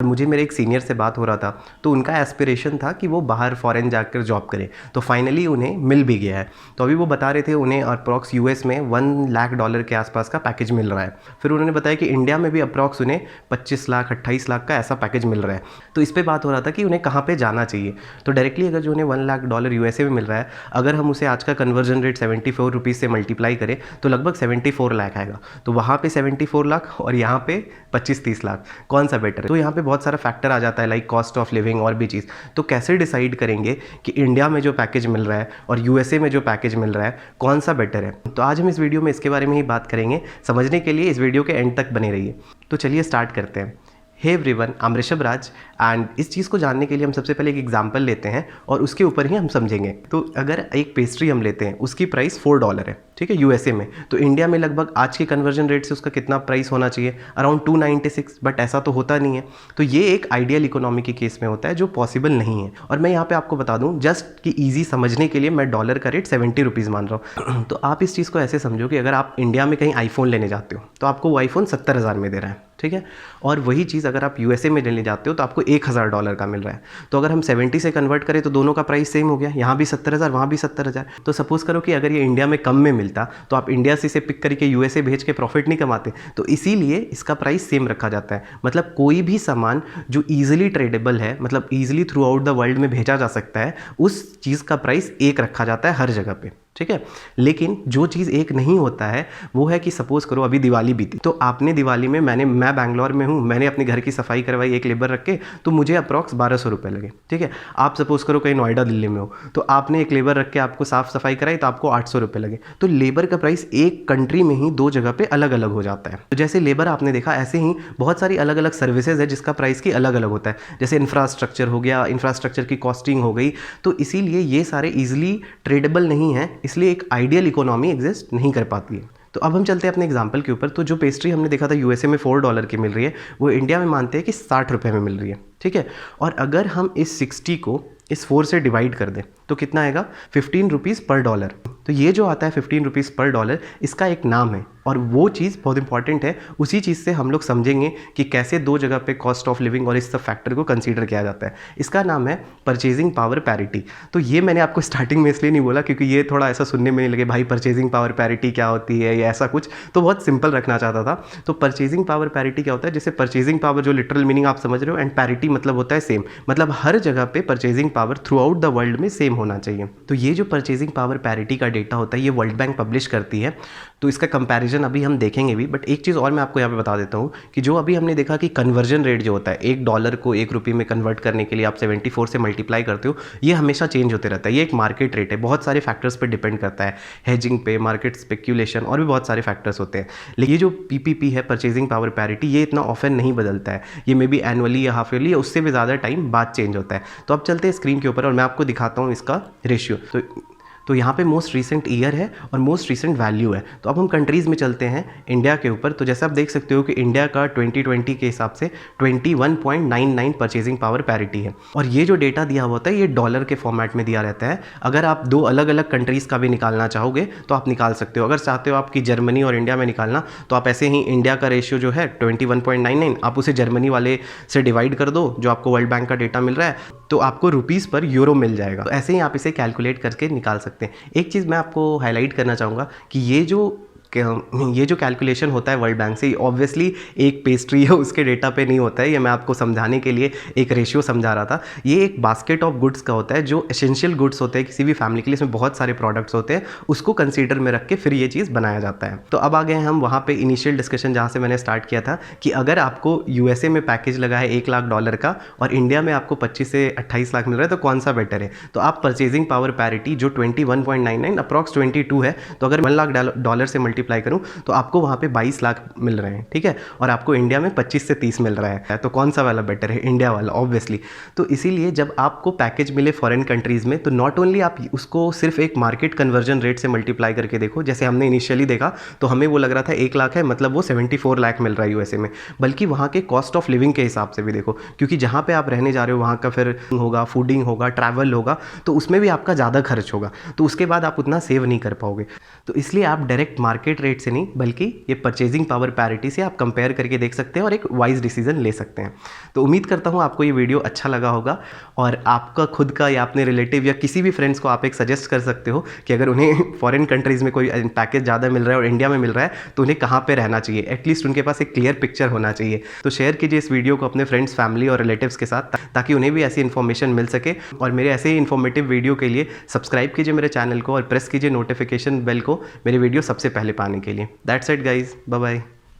मुझे मेरे एक सीनियर से बात हो रहा था, तो उनका एस्पिरेशन था कि वो बाहर फॉरेन जाकर जॉब करें, तो फाइनली उन्हें मिल भी गया है। तो अभी वो बता रहे थे उन्हें अप्रॉक्स यूएस में $1 लाख के आसपास का पैकेज मिल रहा है। फिर उन्होंने बताया कि इंडिया में भी अप्रॉक्स उन्हें 25 लाख 28 लाख का ऐसा पैकेज मिल रहा है। तो इस पर बात हो रहा था कि उन्हें कहाँ पर जाना चाहिए। तो डायरेक्टली अगर जो उन्हें $1 लाख यूएसए में मिल रहा है, अगर हम उसे आज का कन्वर्जन रेट 74 रुपीज़ से मल्टीप्लाई करें तो लगभग 74 लाख आएगा। तो वहाँ पे 74 लाख और यहाँ पे 25-30 लाख, कौन सा बेटर है? तो यहाँ पे बहुत सारा फैक्टर आ जाता है, लाइक कॉस्ट ऑफ लिविंग और भी चीज़। तो कैसे डिसाइड करेंगे कि इंडिया में जो पैकेज मिल रहा है और यूएसए में जो पैकेज मिल रहा है कौन सा बेटर है? तो आज हम इस वीडियो में इसके बारे में ही बात करेंगे। समझने के लिए इस वीडियो के एंड तक बने रहिए। तो चलिए स्टार्ट करते हैं। Hey everyone, I am Rishabh Raj and इस चीज़ को जानने के लिए हम सबसे पहले एक एग्जांपल लेते हैं और उसके ऊपर ही हम समझेंगे। तो अगर एक पेस्ट्री हम लेते हैं, उसकी प्राइस $4 है, ठीक है, यूएसए में। तो इंडिया में लगभग आज के कन्वर्जन रेट से उसका कितना प्राइस होना चाहिए? अराउंड 296, बट ऐसा तो होता नहीं है। तो ये एक आइडियल इकोनॉमी के केस में होता है जो पॉसिबल नहीं है। और मैं यहाँ पे आपको बता दूँ जस्ट कि ईजी समझने के लिए, मैं डॉलर का रेट 70 रुपीज़ मान रहा हूँ। तो आप इस चीज़ को ऐसे समझो कि अगर आप इंडिया में कहीं आईफोन लेने जाते हो तो आपको वो आईफोन 70,000 में दे रहा है, ठीक है। और वही चीज़ अगर आप यूएसए में लेने जाते हो तो आपको $1,000 का मिल रहा है। तो अगर हम 70 से कन्वर्ट करें तो दोनों का प्राइस सेम हो गया, यहाँ भी 70,000, वहाँ भी 70,000। तो सपोज करो कि अगर ये इंडिया में कम में मिलता तो आप इंडिया से इसे पिक करके यूएसए भेज के प्रॉफिट नहीं कमाते। तो इसीलिए इसका प्राइस सेम रखा जाता है। मतलब कोई भी सामान जो ईजिली ट्रेडेबल है, मतलब easily through out the world में भेजा जा सकता है, उस चीज़ का प्राइस एक रखा जाता है हर जगह पे, ठीक है। लेकिन जो चीज़ एक नहीं होता है वो है कि सपोज करो अभी दिवाली बीती, तो आपने दिवाली में मैं बैंगलोर में हूँ, मैंने अपने घर की सफाई करवाई एक लेबर रख के, तो मुझे अप्रॉक्स 1200 रुपये लगे, ठीक है। आप सपोज करो कहीं नोएडा दिल्ली में हो, तो आपने एक लेबर रख के आपको साफ सफाई कराई तो आपको 800 रुपये लगे। तो लेबर का प्राइस एक कंट्री में ही दो जगह पे अलग अलग हो जाता है। तो जैसे लेबर आपने देखा, ऐसे ही बहुत सारी अलग अलग सर्विसेज है जिसका प्राइस की अलग अलग होता है। जैसे इंफ्रास्ट्रक्चर हो गया, इंफ्रास्ट्रक्चर की कॉस्टिंग हो गई। तो इसीलिए ये सारे ईजिली ट्रेडेबल नहीं है, इसलिए एक आइडियल इकोनॉमी एग्जिस्ट नहीं कर पाती है। तो अब हम चलते हैं अपने एग्जाम्पल के ऊपर। तो जो पेस्ट्री हमने देखा था यूएसए में $4 की मिल रही है, वो इंडिया में मानते हैं कि 60 रुपये में मिल रही है, ठीक है। और अगर हम इस 60 को इस 4 से डिवाइड कर दें तो कितना आएगा? 15 रुपीज़ पर डॉलर। तो ये जो आता है 15 रुपीज़ पर डॉलर, इसका एक नाम है और वो चीज़ बहुत इंपॉर्टेंट है। उसी चीज़ से हम लोग समझेंगे कि कैसे दो जगह पे कॉस्ट ऑफ लिविंग और इस सब फैक्टर को कंसीडर किया जाता है। इसका नाम है परचेजिंग पावर पैरिटी। तो ये मैंने आपको स्टार्टिंग में इसलिए नहीं बोला क्योंकि ये थोड़ा ऐसा सुनने में नहीं लगे, भाई परचेजिंग पावर पैरिटी क्या होती है या ऐसा कुछ, तो बहुत सिंपल रखना चाहता था। तो परचेजिंग पावर पैरिटी क्या होता है? जैसे परचेजिंग पावर जो लिटरल मीनिंग आप समझ रहे हो, एंड पैरिटी मतलब होता है सेम, मतलब हर जगह पे purchasing power through out the world में सेम होना चाहिए। तो ये जो परचेजिंग पावर पैरिटी का डेटा होता है ये वर्ल्ड बैंक पब्लिश करती है। तो इसका कंपैरिजन अभी हम देखेंगे भी, बट एक चीज़ और मैं आपको यहाँ पे बता देता हूँ कि जो अभी हमने देखा कि कन्वर्जन रेट जो होता है $1 को ₹1 में कन्वर्ट करने के लिए आप 74 से मल्टीप्लाई करते हो, ये हमेशा चेंज होते रहता है। ये एक मार्केट रेट है, बहुत सारे फैक्टर्स पे डिपेंड करता है, हेजिंग पे, मार्केट स्पेक्यूलेशन और भी बहुत सारे फैक्टर्स होते हैं। लेकिन ये जो पीपीपी है, परचेजिंग पावर पैरिटी, ये इतना ऑफन नहीं बदलता है। ये मे बी एनुअली या हाफ ईयरली या उससे भी ज़्यादा टाइम बाद चेंज होता है। तो अब चलते हैं स्क्रीन के ऊपर और मैं आपको दिखाता हूँ इसका रेशियो। तो यहाँ पे मोस्ट रीसेंट ईयर है और मोस्ट रीसेंट वैल्यू है। तो अब हम कंट्रीज़ में चलते हैं इंडिया के ऊपर। तो जैसे आप देख सकते हो कि इंडिया का 2020 के हिसाब से 21.99 परचेजिंग पावर पैरिटी है। और ये जो डेटा दिया हुआ होता है ये डॉलर के फॉर्मेट में दिया रहता है। अगर आप दो अलग अलग कंट्रीज़ का भी निकालना चाहोगे तो आप निकाल सकते हो। अगर चाहते हो आपकी जर्मनी और इंडिया में निकालना तो आप ऐसे ही इंडिया का रेशियो जो है 21.99, आप उसे जर्मनी वाले से डिवाइड कर दो जो आपको वर्ल्ड बैंक का डेटा मिल रहा है, तो आपको रुपीज़ पर यूरो मिल जाएगा। तो ऐसे ही आप इसे कैलकुलेट करके निकाल सकते हैं। एक चीज़ मैं आपको हाईलाइट करना चाहूँगा कि ये जो कैलकुलेशन होता है वर्ल्ड बैंक से, ऑब्वियसली एक पेस्ट्री है उसके डेटा पे नहीं होता है। ये मैं आपको समझाने के लिए एक रेशियो समझा रहा था। ये एक बास्केट ऑफ गुड्स का होता है, जो एसेंशियल गुड्स होते हैं किसी भी फैमिली के लिए, इसमें बहुत सारे प्रोडक्ट्स होते हैं, उसको कंसीडर में रख के फिर ये चीज़ बनाया जाता है। तो अब आ गए हम वहाँ पे इनिशियल डिस्कशन जहाँ से मैंने स्टार्ट किया था कि अगर आपको यूएसए में पैकेज लगा है $1,00,000 का और इंडिया में आपको 25 से 28 लाख मिल रहा है, तो कौन सा बेटर है? तो आप परचेजिंग पावर पैरिटी जो 21.99 अप्रॉक्स 22 है, तो अगर $1,00,000 से मल्टीप्लाई करूँ तो आपको वहाँ पे 22 लाख मिल रहे हैं, ठीक है। और आपको इंडिया में 25 से 30 मिल रहा है। तो कौन सा वाला बेटर है? इंडिया वाला, ऑब्वियसली। तो इसीलिए जब आपको पैकेज मिले फॉरेन कंट्रीज़ में, तो नॉट ओनली आप उसको सिर्फ एक मार्केट कन्वर्जन रेट से मल्टीप्लाई करके देखो। जैसे हमने इनिशियली देखा तो हमें वो लग रहा था 1 लाख है, मतलब वो 74 लाख मिल रहा है यूएसए में, बल्कि वहाँ के कॉस्ट ऑफ लिविंग के हिसाब से भी देखो, क्योंकि जहाँ पे आप रहने जा रहे हो वहाँ का फिर होगा, फूडिंग होगा, ट्रैवल होगा, तो उसमें भी आपका ज़्यादा खर्च होगा। तो उसके बाद आप उतना सेव नहीं कर पाओगे। तो इसलिए आप डायरेक्ट मार्केट मार्केट रेट से नहीं बल्कि ये परचेजिंग पावर पैरिटी से आप कंपेयर करके देख सकते हैं और एक वाइज डिसीजन ले सकते हैं। तो उम्मीद करता हूँ आपको ये वीडियो अच्छा लगा होगा और आपका खुद का या अपने रिलेटिव या किसी भी फ्रेंड्स को आप एक सजेस्ट कर सकते हो कि अगर उन्हें फॉरेन कंट्रीज़ में कोई पैकेज ज़्यादा मिल रहा है और इंडिया में मिल रहा है तो उन्हें कहाँ पे रहना चाहिए, एटलीस्ट उनके पास एक क्लियर पिक्चर होना चाहिए। तो शेयर कीजिए इस वीडियो को अपने फ्रेंड्स, फैमिली और रिलेटिव्स के साथ ताकि उन्हें भी ऐसी इन्फॉर्मेशन मिल सके। और मेरे ऐसे ही इन्फॉर्मेटिव वीडियो के लिए सब्सक्राइब कीजिए मेरे चैनल को और प्रेस कीजिए नोटिफिकेशन बेल को मेरे वीडियो सबसे पहले पाने के लिए। That's it guys, bye bye.